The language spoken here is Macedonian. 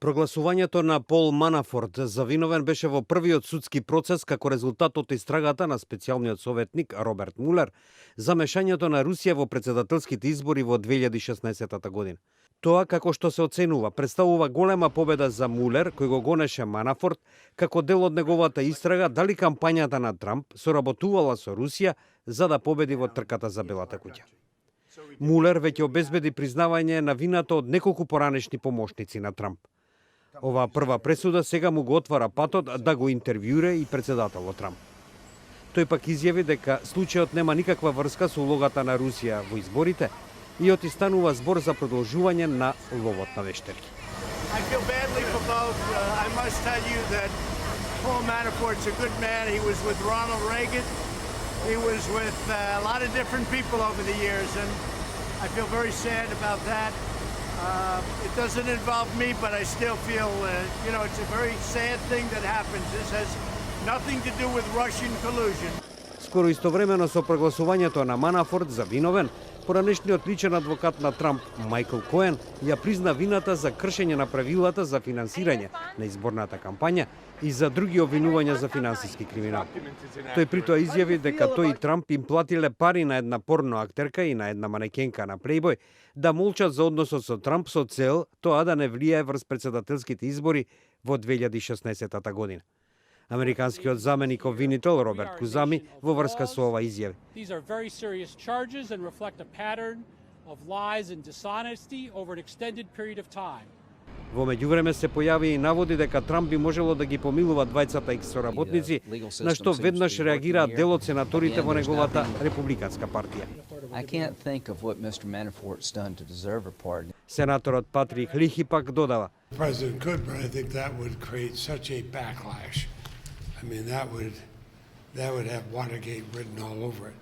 Прогласувањето на Пол Манафорт за виновен беше во првиот судски процес како резултат од истрагата на специјалниот советник Роберт Мулер за мешањето на Русија во претседателските избори во 2016 година. Тоа, како што се оценува, представува голема победа за Мулер, кој го гонеше Манафорт, како дел од неговата истрага дали кампањата на Трамп соработувала со Русија за да победи во трката за Белата куќа. Мулер веќе обезбеди признавање на вината од неколку поранешни помошници на Трамп. Оваа прва пресуда сега му го отвара патот да го интервјуира и председателот Трамп. Тој пак изјави дека случајот нема никаква врска со улогата на Русија во изборите и отистанува збор за продолжување на ловот на вештерки. I feel badly for both. I must tell you that Paul Manafort's a good man. He was with Ronald Reagan. He was with a lot of different people over the years, and I feel very sad about that. It doesn't involve me, but I still feel, it's a very sad thing that happens. This has nothing to do with Russian collusion. Скоро истовремено со прогласувањето на Манафорт за виновен, поранешниот личен адвокат на Трамп, Майкл Коен, ја призна вината за кршење на правилата за финансирање на изборната кампања и за други обвинувања за финансиски криминал. Тој притоа изјави дека тој и Трамп им платиле пари на една порно актерка и на една манекенка на Playboy да молчат за односот со Трамп со цел тоа да не влијае врз претседателските избори во 2016 година. Американскиот заменик обвинител Роберт Кузами во врска со ова изјави. These are very serious charges and reflect a pattern of lies and dishonesty over an extended period of time. Во меѓувреме се појави и наводи дека Трамп би можело да ги помилува двајцата их соработници, на што веднаш реагираат дел од сенаторите во неговата републиканска партија. I can't think of what Mr. Manafort's done to deserve a pardon. Сенаторот Патрик Лихи пак додава. The president could, but I think that would create such a backlash. I mean, that would have Watergate written all over it.